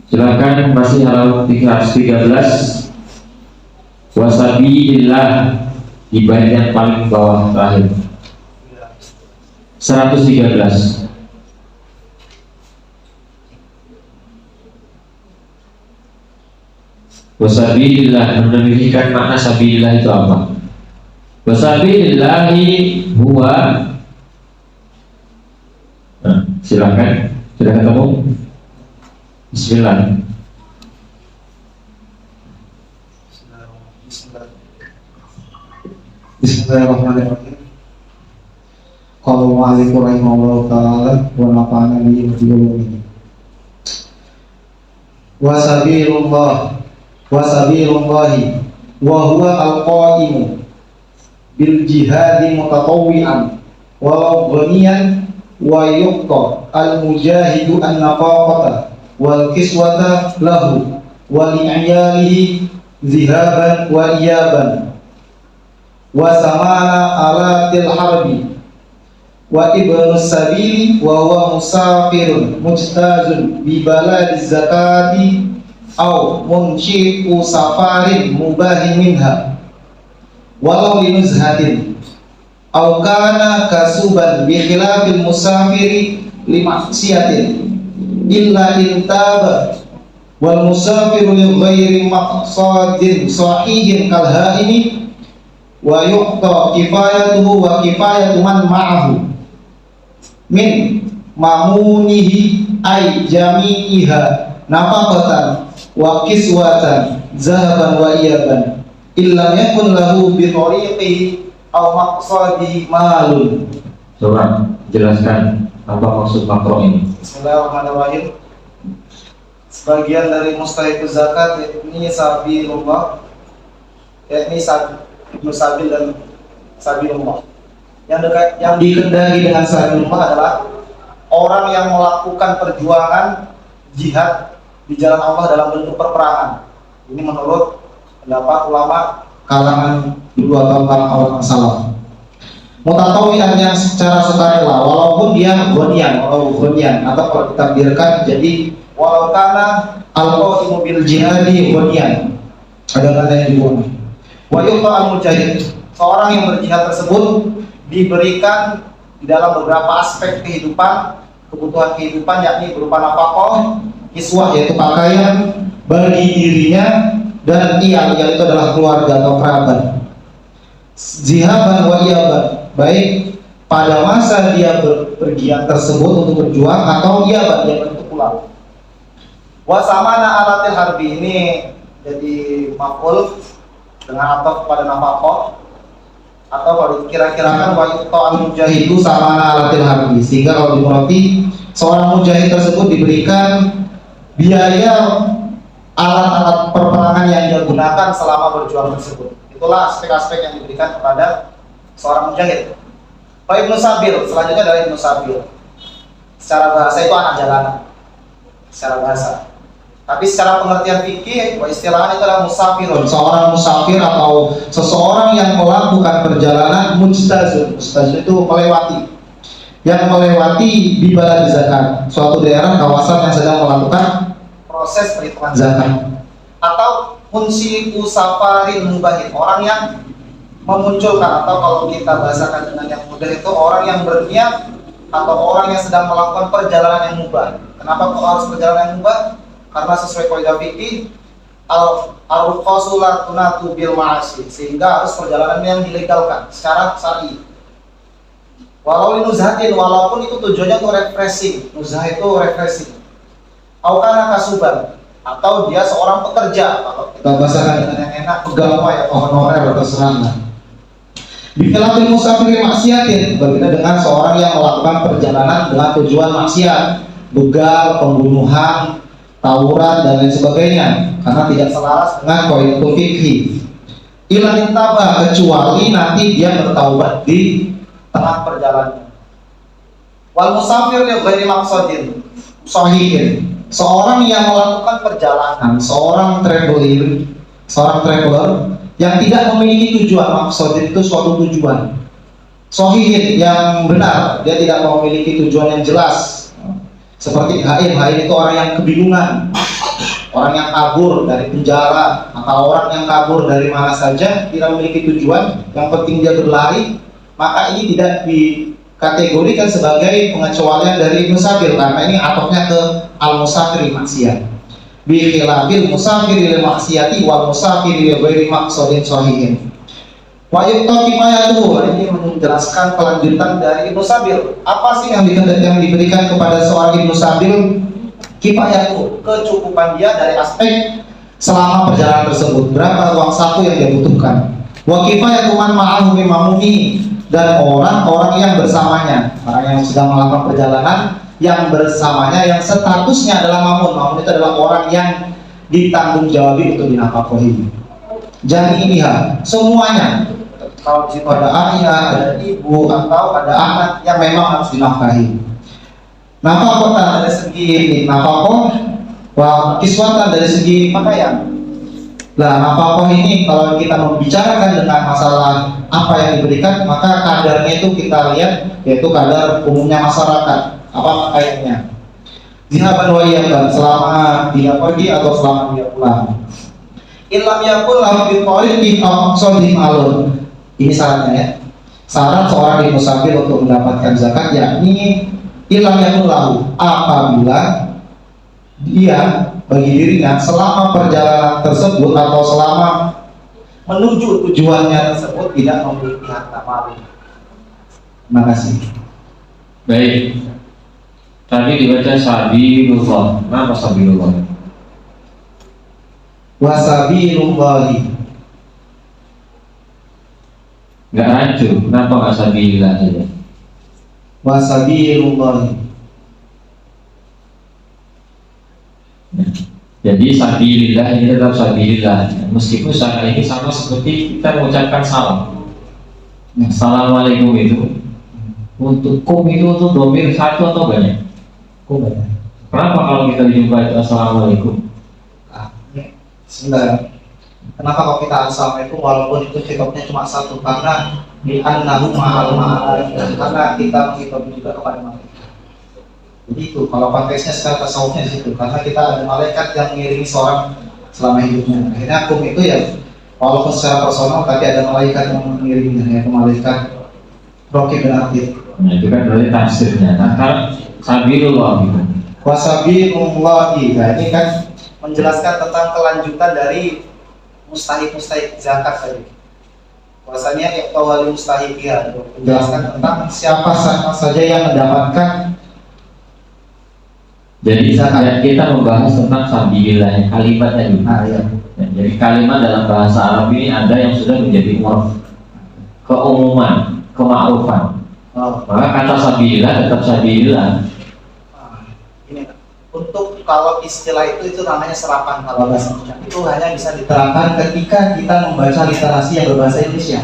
Silakan masih halaman 313. Wasabilillah di bait yang paling bawah terakhir. 113. Wasabilillah, menunjukkan makna sabilillah itu apa? Wasabilillahi huwa. Nah, silakan. Sudah ketemu? Bismillah. Bismillahirrahmanirrahim. Qala mu'allif rahimahullahu ta'ala wa nafa'ana bihi wa bihi. Wasabilullahi wa huwa al-qa'imu bil jihadi mutatawwi'an walau ghaniyan wa yuqta al-mujahidu an-nafaqata wal kiswata lahu wa li'ayalihi zihaban wa iyaban wa samana alatil harbi wa ibnu sabili wa huwa musafirun mujtazun bi baladiz zakati aw munshi'u safarin mubahin minha walau linuzhatin aw kana kasuban bi khilafil musafiri limaksiyatin illa intaba wal musafiru li ghairi maqsadin sahihin kal haimi wa yuqta kifayatuhu wa kifayatu man ma'ahu min mamunihi ay jami'iha nafaqatan wa kiswatan zahaban wa iyaban illa yakun lahu bi tariqihi aw maqsadihi malun. Coba jelaskan apa maksud makro ini. Bismillahirrahmanirrahim. Sebagian dari mustahiquz zakat yakni sabilullah, yakni ibnu sabil dan sabilullah. Yang dikendaki dengan sabilullah adalah orang yang melakukan perjuangan jihad di jalan Allah dalam bentuk perperangan. Ini menurut pendapat ulama kalangan dulu atau orang salaf. Mutatawian yang secara sukarela, walaupun dia ghaniyan atau kalau ditakdirkan jadi walau kana al-qa'imu bil jihadi ghaniyan. Ada kata yang dibuang. Wa yuqa al-mujahid, seorang yang berjihad tersebut diberikan di dalam beberapa aspek kehidupan, kebutuhan kehidupan, yakni berupa nafkah, kiswah yaitu pakaian bagi dirinya dan iyal itu adalah keluarga atau kerabat. Zihaban wa iyaban, baik pada masa dia berpergian tersebut untuk berjuang atau iyaban dia untuk pulang. Wa samana alatil harbi, ini jadi maf'ul dengan ataf pada nafkah, atau kalau dikira-kirakan wa yuqta al-mujahidu samana alatil harbi, sehingga kalau dimurati seorang mujahid tersebut diberikan biaya alat-alat perperangan yang dia gunakan selama berjuang tersebut. Itulah aspek-aspek yang diberikan kepada seorang mujahid. Pak Ibnu Sabil, selanjutnya dari Ibnu Sabil. Secara bahasa itu anak jalanan, secara bahasa. Tapi secara pengertian fikih, istilahnya itu adalah musafirun. Seorang musafir atau seseorang yang melakukan perjalanan mujtazun. Mujtazun itu melewati, yang melewati di balad zakat, suatu daerah kawasan yang sedang melakukan proses perhitungan zakat. Atau munsiku safarin mubahin, orang yang memunculkan, atau kalau kita bahasakan dengan yang mudah itu orang yang berniat atau orang yang sedang melakukan perjalanan yang mubah. Kenapa kok harus perjalanan yang mubah? Karena sesuai kaidah fikih al-ruqasu la tunatu bil ma'asi, sehingga harus perjalanan yang dilegalkan secara syar'i. Walau linuzhatin, walaupun itu tujuannya untuk refreshing. Nuzhah itu refreshing. Au kana kasuban, atau dia seorang pekerja, kalau kita bahasakan dengan yang enak, pegawai atau honorer atau serana. Bikhilafil musafiri maksiatin, berbeda dengan seorang yang melakukan perjalanan dengan tujuan maksiat, begal, pembunuhan, tawuran dan lain sebagainya, karena tidak selaras dengan kaidah fikih. Ila intaba, kecuali nanti dia bertaubat di tengah perjalanan. Wal musafir li ghairi maqsadin sahihin, seorang yang melakukan perjalanan, seorang traveler yang tidak memiliki tujuan. Maksudnya itu suatu tujuan sahihin yang benar, dia tidak memiliki tujuan yang jelas. Seperti haim itu orang yang kebingungan, orang yang kabur dari penjara atau orang yang kabur dari mana saja, tidak memiliki tujuan, yang penting dia berlari, maka ini tidak dikategorikan sebagai pengecualian dari musafir, karena ini atofnya ke al-musafir maksiat. Bi khilafil musafir lil maksiati wal musafir li ghairi maqsadin sahihin. Wa yuqtaqi ma yatuhu, ini menjelaskan kelanjutan dari Ibnu Sabil. Apa sih yang diberikan kepada seorang Ibnu Sabil? Kifayatu, kecukupan dia dari aspek selama perjalanan tersebut, berapa uang saku yang dia butuhkan. Wa kifayatu man ma'ahu mimamumi, dan orang-orang yang bersamanya, orang yang sedang melakukan perjalanan yang bersamanya, yang statusnya adalah mamun. Mamun itu adalah orang yang ditanggung jawabi untuk dinafkahi. Jadi lihat semuanya. Kalau di situ ada ayah, ada ibu, atau ada anak yang memang harus dinafkahi. Nafkah dari segi nafkah, wah kiswatan dari segi pakaian. Nah, nafkah ini kalau kita membicarakan dengan masalah apa yang diberikan, maka kadarnya itu kita lihat, yaitu kadar umumnya masyarakat, apa pakaiannya. Zihaban wa iyaban, selama dia pergi atau selama dia pulang. Ilam yakul lahu bi tariqi aqsadhi alun. Ini syaratnya ya. Syarat seorang yang musafir untuk mendapatkan zakat yakni ilam yakul lahu, apabila dia bagi dirinya selama perjalanan tersebut atau selama menuju tujuannya tersebut tidak memiliki harta malum. Terima kasih. Baik. Tadi dibaca sabilullah. Kenapa sabilullah? Wasabilullahi. Enggak rancu. Kenapa enggak sabilillah saja? Wasabilullahi. Jadi sabilillah ini tetap sabilillah. Meskipun sekarang ini sama seperti kita mengucapkan salam. Assalamualaikum itu untuk kum itu untuk domir satu atau banyak? Kum banyak. Kenapa kalau kita jumpa itu assalamualaikum? Sebentar. Kenapa kalau kita assalamualaikum walaupun itu khitabnya cuma satu? Karena di annahu ma'al ma'al, karena kita menghitab juga kepada malaikat. Jadi itu kalau konteksnya secara tasawufnya di situ, karena kita ada malaikat yang mengiringi seorang selama hidupnya. Akhirnya kum itu ya walaupun secara personal tapi ada malaikat yang mengiringinya, yaitu malaikat Raqib dan Atid. Nah, itu kan berarti tafsirnya. Nah, kalau sabilullah gitu. Wasabilullahi, nah ini kan menjelaskan tentang kelanjutan dari mustahik zakat tadi. Bahasanya iqtawali mustahiqiyah, menjelaskan tentang siapa saja yang mendapatkan. Jadi kita membahas tentang sabilillah, kalimatnya dulu. Ya. Jadi kalimat dalam bahasa Arab ini ada yang sudah menjadi uruf, keumuman, kemakrufan. Maka kata sabilillah tetap sabilillah. Ini untuk kalau istilah itu namanya serapan kalau bahasa Indonesia. Itu hanya bisa diterapkan ketika kita membaca literasi yang berbahasa Indonesia.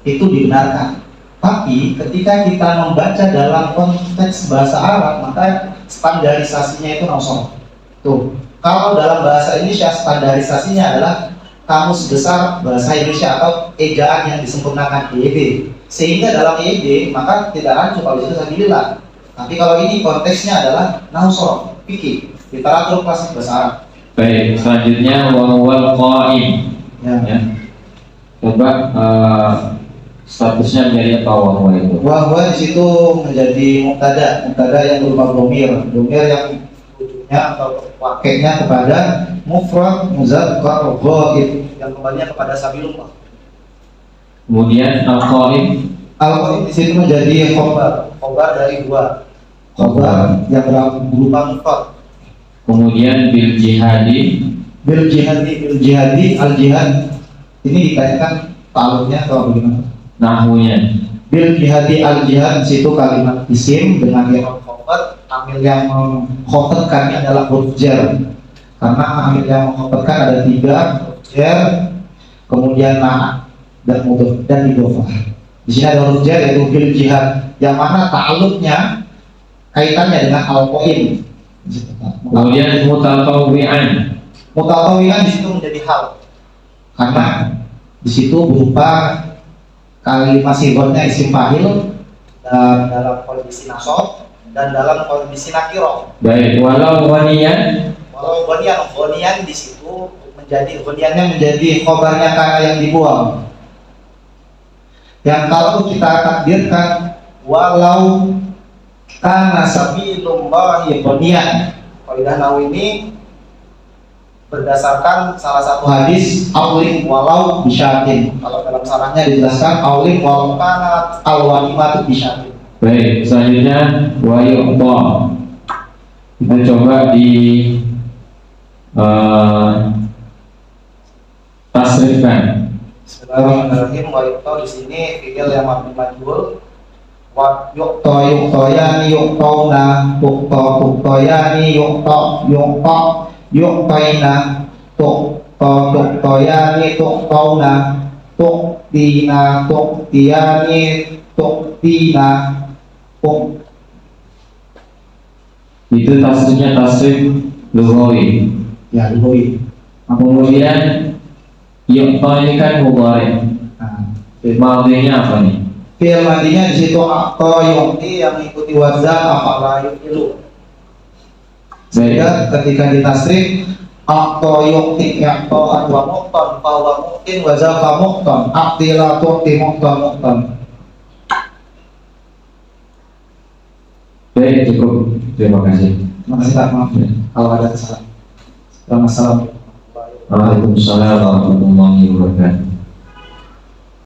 Itu dibenarkan. Tapi ketika kita membaca dalam konteks bahasa Arab, maka standarisasinya itu langsung. Tuh, kalau dalam bahasa Indonesia standarisasinya adalah kamus besar bahasa Indonesia atau ejaan yang disempurnakan EYD. Sehingga dalam EYD maka tidak rancu kalau itu sabilillah. Tapi kalau ini konteksnya adalah nausor, fikih, literatur klasik bahasa Arab. Baik, selanjutnya wal qaim. Ya. Coba statusnya menjadi apa wahwa itu? Wahwa di situ menjadi mubtada yang berupa domir yang wujudnya atau pakainya kepada mufrad muzakkar ghaib yang kembalinya kepada sabilullah. Kemudian al-qaim Di situ menjadi khobar dari dua khobar yang berupa mufrad. Kemudian bil jihadi al jihad ini ditanyakan ta'alluqnya atau bagaimana? Nahwunya bil jihadi al jihad situ kalimat isim dengan yang khobar, amil yang mengkhobarkannya adalah huruf jar. Karena amil yang mengkhobarkan ada 3, huruf jar, kemudian na dan mudhof dan idhofah. Di sini ada huruf jar yaitu bil jihad yang mana ta'alluqnya kaitannya dengan al-qaim. Kemudian mutatawwi'an di situ menjadi hal. Karena di situ berupa kalimat sifatnya isim fa'il dan dalam kondisi nasab dan dalam kondisi nakiro. Baik, walau Kalau gonian di situ goniannya menjadi khobarnya kana yang dibuang. Yang kalau kita takdirkan walau kana sabilullahi gonian. Kaidah nahwu ini berdasarkan salah satu hadis aulim walau bisyatin. Kalau dalam sarahnya dijelaskan aulim walau kana al-walimatu bisyatin. Baik, selanjutnya wa yu'ta. Kita coba di tasrifkan. Bismillahirrahmanirrahim. Wa yu'ta di sini fi'il yang mabni majhul. Wa yu'ta yu'tayani yu'tauna tuqtayani yu'taina tuqtayani tuqtauna tuqtina tuqtiyani tuqtina. Itu tasrifnya tasrif lughawi. Ya, lughawi. Kemudian yu'ta ini kan mudhari. Madhinya apa nih? Fi'il madinya di situ aqta yu'ti yang mengikuti wazan afala yu'ilu. Sehingga ketika ditasrif aqta yu'ti ya'ta wa muqtan fa wa muqtin wa zafa muqtan aqtila tu'ti muqtan. Baik, cukup. Terima kasih. Terima kasih Pak, maaf kalau ada kesalahan. Assalamualaikum. Waalaikumsalam warahmatullahi wabarakatuh.